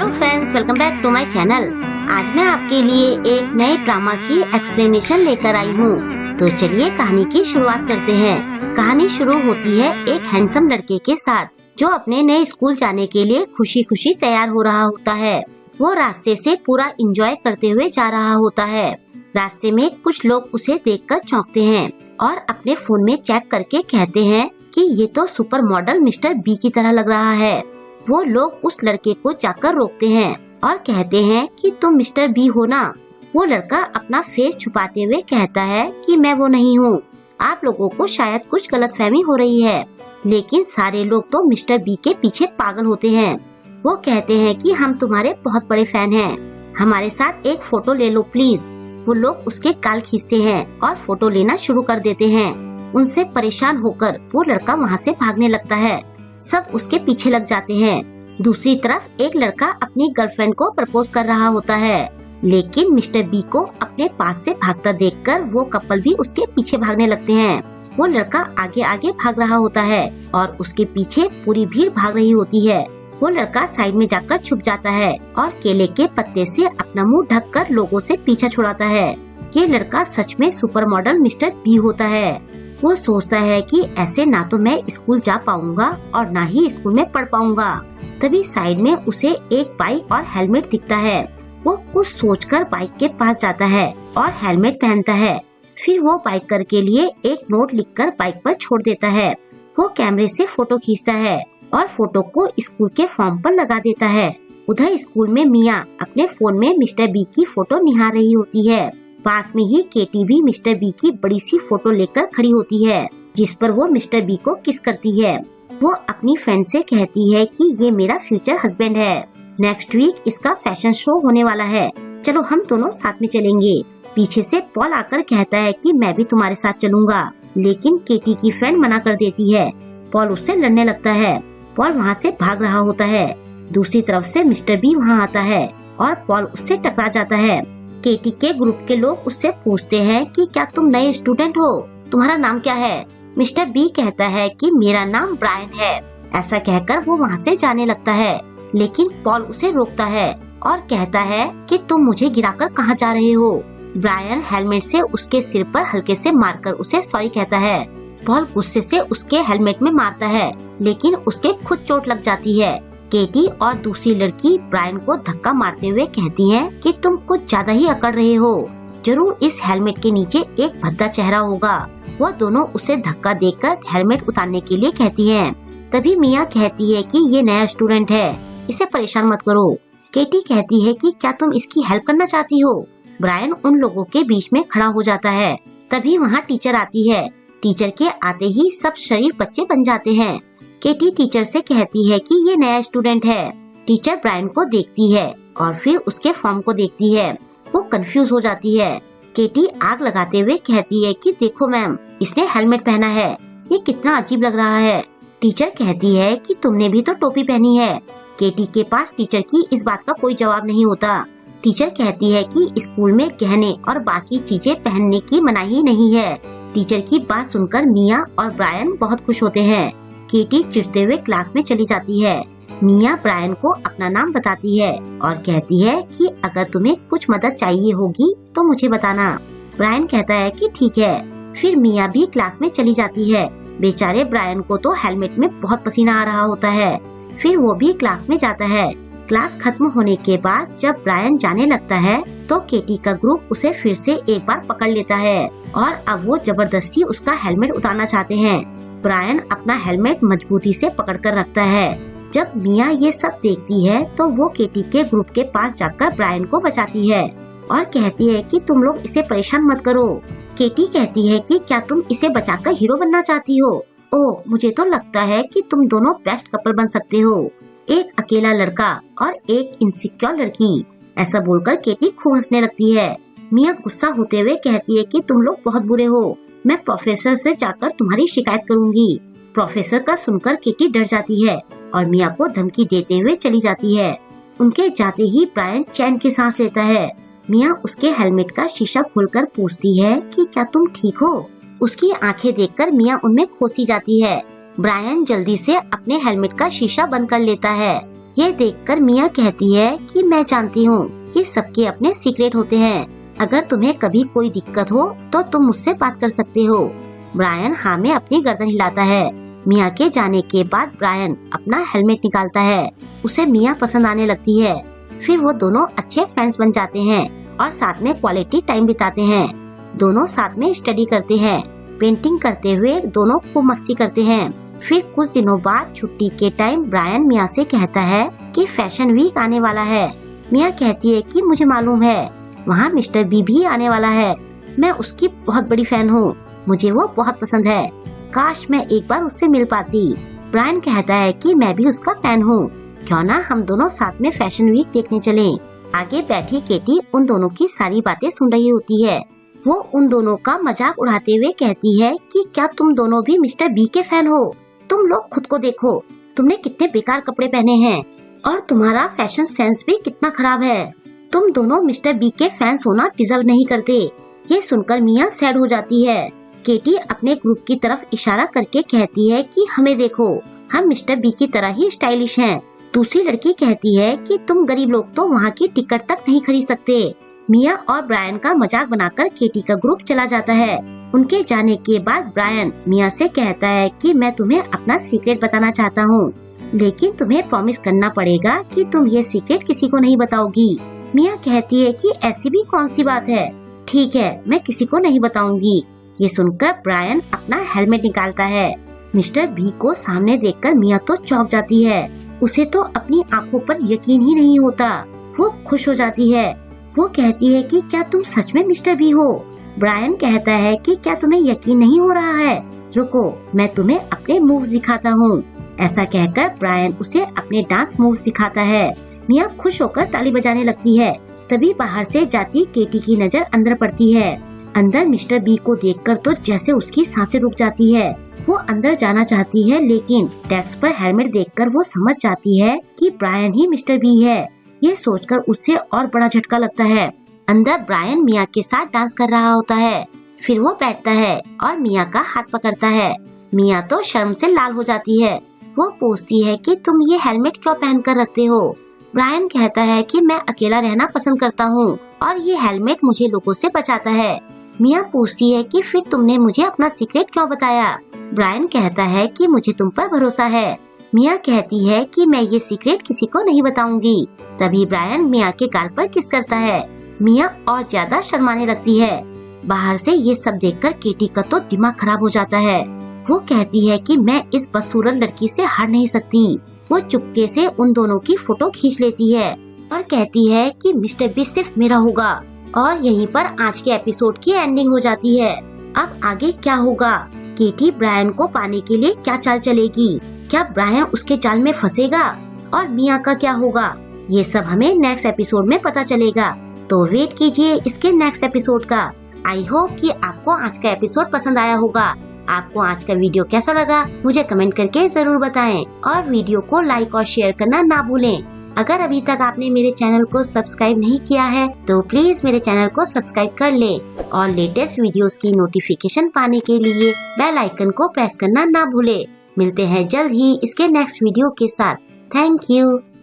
Hello friends, welcome back to my channel. आज मैं आपके लिए एक नए ड्रामा की एक्सप्लेनेशन लेकर आई हूँ। तो चलिए कहानी की शुरुआत करते हैं। कहानी शुरू होती है एक हैंडसम लड़के के साथ जो अपने नए स्कूल जाने के लिए खुशी खुशी तैयार हो रहा होता है। वो रास्ते से पूरा एंजॉय करते हुए जा रहा होता है। रास्ते में कुछ लोग उसे देखकर चौंकते हैं और अपने फोन में चेक करके कहते हैं कि ये तो सुपर मॉडल मिस्टर बी की तरह लग रहा है। वो लोग उस लड़के को जाकर रोकते हैं और कहते हैं कि तुम मिस्टर बी हो ना। वो लड़का अपना फेस छुपाते हुए कहता है कि मैं वो नहीं हूँ। आप लोगों को शायद कुछ गलतफहमी हो रही है, लेकिन सारे लोग तो मिस्टर बी के पीछे पागल होते हैं। वो कहते हैं कि हम तुम्हारे बहुत बड़े फैन हैं, हमारे साथ एक फोटो ले लो प्लीज। वो लोग उसके गाल खींचते हैं और फोटो लेना शुरू कर देते हैं। उनसे परेशान होकर वो लड़का वहाँ से भागने लगता है। सब उसके पीछे लग जाते हैं। दूसरी तरफ एक लड़का अपनी गर्लफ्रेंड को प्रपोज कर रहा होता है, लेकिन मिस्टर बी को अपने पास से भागता देखकर वो कपल भी उसके पीछे भागने लगते हैं। वो लड़का आगे आगे भाग रहा होता है और उसके पीछे पूरी भीड़ भाग रही होती है। वो लड़का साइड में जाकर छुप जाता है और केले के पत्ते से अपना मुंह ढककर लोगों से पीछा छुड़ाता है। ये लड़का सच में सुपर मॉडल मिस्टर बी होता है। वो सोचता है कि ऐसे ना तो मैं स्कूल जा पाऊंगा और ना ही स्कूल में पढ़ पाऊंगा। तभी साइड में उसे एक बाइक और हेलमेट दिखता है। वो कुछ सोचकर बाइक के पास जाता है और हेलमेट पहनता है। फिर वो बाइकर के लिए एक नोट लिखकर बाइक पर छोड़ देता है। वो कैमरे से फोटो खींचता है और फोटो को स्कूल के फॉर्म पर लगा देता है। उधर स्कूल में मिया अपने फोन में मिस्टर बी की फोटो निहार रही होती है। पास में ही केटी भी मिस्टर बी की बड़ी सी फोटो लेकर खड़ी होती है, जिस पर वो मिस्टर बी को किस करती है। वो अपनी फ्रेंड से कहती है कि ये मेरा फ्यूचर हस्बैंड है। नेक्स्ट वीक इसका फैशन शो होने वाला है, चलो हम दोनों साथ में चलेंगे। पीछे से पॉल आकर कहता है कि मैं भी तुम्हारे साथ चलूंगा, लेकिन केटी की फ्रेंड मना कर देती है। पॉल उससे लड़ने लगता है। पॉल वहाँ से भाग रहा होता है। दूसरी तरफ से मिस्टर बी वहाँ आता है और पॉल उससे टकरा जाता है। केटी के ग्रुप के लोग उससे पूछते हैं कि क्या तुम नए स्टूडेंट हो, तुम्हारा नाम क्या है। मिस्टर बी कहता है कि मेरा नाम ब्रायन है। ऐसा कहकर वो वहाँ से जाने लगता है, लेकिन पॉल उसे रोकता है और कहता है कि तुम मुझे गिराकर कहाँ जा रहे हो। ब्रायन हेलमेट से उसके सिर पर हल्के से मारकर उसे सॉरी कहता है। पॉल गुस्से से उसके हेलमेट में मारता है, लेकिन उसके खुद चोट लग जाती है। केटी और दूसरी लड़की ब्रायन को धक्का मारते हुए कहती हैं कि तुम कुछ ज्यादा ही अकड़ रहे हो, जरूर इस हेलमेट के नीचे एक भद्दा चेहरा होगा। वो दोनों उसे धक्का देकर हेलमेट उतारने के लिए कहती हैं। तभी मिया कहती है कि ये नया स्टूडेंट है, इसे परेशान मत करो। केटी कहती है कि क्या तुम इसकी हेल्प करना चाहती हो। ब्रायन उन लोगों के बीच में खड़ा हो जाता है। तभी वहाँ टीचर आती है। टीचर के आते ही सब शरीफ बच्चे बन जाते हैं। केटी टीचर से कहती है कि ये नया स्टूडेंट है। टीचर ब्रायन को देखती है और फिर उसके फॉर्म को देखती है। वो कंफ्यूज हो जाती है। केटी आग लगाते हुए कहती है कि देखो मैम, इसने हेलमेट पहना है, ये कितना अजीब लग रहा है। टीचर कहती है कि तुमने भी तो टोपी पहनी है। केटी के पास टीचर की इस बात का कोई जवाब नहीं होता। टीचर कहती है कि स्कूल में गहने और बाकी चीजें पहनने की मनाही नहीं है। टीचर की बात सुनकर मिया और ब्रायन बहुत खुश होते हैं। केटी चिढ़ते हुए क्लास में चली जाती है। मिया ब्रायन को अपना नाम बताती है और कहती है कि अगर तुम्हें कुछ मदद चाहिए होगी तो मुझे बताना। ब्रायन कहता है कि ठीक है। फिर मिया भी क्लास में चली जाती है। बेचारे ब्रायन को तो हेलमेट में बहुत पसीना आ रहा होता है। फिर वो भी क्लास में जाता है। क्लास खत्म होने के बाद जब ब्रायन जाने लगता है तो केटी का ग्रुप उसे फिर से एक बार पकड़ लेता है और अब वो जबरदस्ती उसका हेलमेट उतारना चाहते हैं। ब्रायन अपना हेलमेट मजबूती से पकड़कर रखता है। जब मिया ये सब देखती है तो वो केटी के ग्रुप के पास जाकर ब्रायन को बचाती है और कहती है कि तुम लोग इसे परेशान मत करो। केटी कहती है कि क्या तुम इसे बचाकर हीरो बनना चाहती हो। ओह, मुझे तो लगता है कि तुम दोनों बेस्ट कपल बन सकते हो, एक अकेला लड़का और एक इनसिक्योर लड़की। ऐसा बोलकर केटी खूब हंसने लगती है। मिया गुस्सा होते हुए कहती है कि तुम लोग बहुत बुरे हो, मैं प्रोफेसर से जाकर तुम्हारी शिकायत करूंगी। प्रोफेसर का सुनकर केटी डर जाती है और मिया को धमकी देते हुए चली जाती है। उनके जाते ही ब्रायन चैन की सांस लेता है। मिया उसके हेलमेट का शीशा खोलकर पूछती है कि क्या तुम ठीक हो। उसकी आंखें देखकर मिया उनमें खोसी जाती है। ब्रायन जल्दी से अपने हेलमेट का शीशा बंद कर लेता है। ये देखकर मिया कहती है कि मैं जानती हूँ कि सबके अपने सीक्रेट होते हैं। अगर तुम्हें कभी कोई दिक्कत हो तो तुम मुझसे बात कर सकते हो। ब्रायन हाँ में अपनी गर्दन हिलाता है। मिया के जाने के बाद ब्रायन अपना हेलमेट निकालता है। उसे मिया पसंद आने लगती है। फिर वो दोनों अच्छे फ्रेंड्स बन जाते हैं और साथ में क्वालिटी टाइम बिताते हैं। दोनों साथ में स्टडी करते हैं। पेंटिंग करते हुए दोनों खूब मस्ती करते हैं। फिर कुछ दिनों बाद छुट्टी के टाइम ब्रायन मिया से कहता है कि फैशन वीक आने वाला है। मिया कहती है कि मुझे मालूम है, वहाँ मिस्टर बी भी आने वाला है। मैं उसकी बहुत बड़ी फैन हूँ। मुझे वो बहुत पसंद है। काश मैं एक बार उससे मिल पाती। ब्रायन कहता है कि मैं भी उसका फैन हूँ। क्यों ना हम दोनों साथ में फैशन वीक देखने चलें। आगे बैठी केटी उन दोनों की सारी बातें सुन रही होती है। वो उन दोनों का मजाक उड़ाते हुए कहती है कि क्या तुम दोनों भी मिस्टर बी के फैन हो? तुम लोग खुद को देखो, तुमने कितने बेकार कपड़े पहने हैं और तुम्हारा फैशन सेंस भी कितना खराब है। तुम दोनों मिस्टर बी के फैंस होना डिजर्व नहीं करते। ये सुनकर मिया सैड हो जाती है। केटी अपने ग्रुप की तरफ इशारा करके कहती है कि हमें देखो, हम मिस्टर बी की तरह ही स्टाइलिश हैं। दूसरी लड़की कहती है कि तुम गरीब लोग तो वहाँ की टिकट तक नहीं खरीद सकते। मिया और ब्रायन का मजाक बनाकर केटी का ग्रुप चला जाता है। उनके जाने के बाद ब्रायन मिया से कहता है कि मैं तुम्हें अपना सीक्रेट बताना चाहता हूँ, लेकिन तुम्हें प्रॉमिस करना पड़ेगा कि तुम ये सीक्रेट किसी को नहीं बताओगी। मिया कहती है कि ऐसी भी कौन सी बात है। ठीक है, मैं किसी को नहीं बताऊंगी। ये सुनकर ब्रायन अपना हेलमेट निकालता है। मिस्टर बी को सामने देखकर मिया तो चौंक जाती है। उसे तो अपनी आंखों पर यकीन ही नहीं होता। वो खुश हो जाती है। वो कहती है कि क्या तुम सच में मिस्टर बी हो? ब्रायन कहता है कि क्या तुम्हें यकीन नहीं हो रहा है? रुको, मैं तुम्हें अपने मूव्स दिखाता हूँ। ऐसा कहकर ब्रायन उसे अपने डांस मूव्स दिखाता है। मिया खुश होकर ताली बजाने लगती है। तभी बाहर से जाती केटी की नजर अंदर पड़ती है। अंदर मिस्टर बी को देखकर तो जैसे उसकी सांसें रुक जाती है। वो अंदर जाना चाहती है, लेकिन डेस्क पर हेलमेट देखकर वो समझ जाती है कि ब्रायन ही मिस्टर बी है। ये सोचकर उसे और बड़ा झटका लगता है। अंदर ब्रायन मिया के साथ डांस कर रहा होता है। फिर वो बैठता है और मिया का हाथ पकड़ता है। मिया तो शर्म से लाल हो जाती है। वो पूछती है कि तुम ये हेलमेट क्यों पहन कर रखते हो? ब्रायन कहता है कि मैं अकेला रहना पसंद करता हूँ और ये हेलमेट मुझे लोगों से बचाता है। मिया पूछती है कि फिर तुमने मुझे अपना सीक्रेट क्यों बताया? ब्रायन कहता है कि मुझे तुम पर भरोसा है। मिया कहती है कि मैं ये सीक्रेट किसी को नहीं बताऊंगी। तभी ब्रायन मिया के गाल पर किस करता है। मिया और ज्यादा शर्माने लगती है। बाहर से ये सब देखकर केटी का तो दिमाग खराब हो जाता है। वो कहती है कि मैं इस बदसूरत लड़की से हार नहीं सकती। वो चुपके से उन दोनों की फोटो खींच लेती है और कहती है कि मिस्टर बी सिर्फ मेरा होगा। और यहीं पर आज के एपिसोड की एंडिंग हो जाती है। अब आगे क्या होगा? केटी ब्रायन को पाने के लिए क्या चाल चलेगी? क्या ब्रायन उसके जाल में फंसेगा? और मिया का क्या होगा? ये सब हमें नेक्स्ट एपिसोड में पता चलेगा। तो वेट कीजिए इसके नेक्स्ट एपिसोड का। आई होप कि आपको आज का एपिसोड पसंद आया होगा। आपको आज का वीडियो कैसा लगा मुझे कमेंट करके जरूर बताएं और वीडियो को लाइक और शेयर करना ना भूलें। अगर अभी तक आपने मेरे चैनल को सब्सक्राइब नहीं किया है तो प्लीज मेरे चैनल को सब्सक्राइब कर ले और लेटेस्ट वीडियोस की नोटिफिकेशन पाने के लिए बेल आइकन को प्रेस करना ना भूले। मिलते हैं जल्द ही इसके नेक्स्ट वीडियो के साथ। Thank you.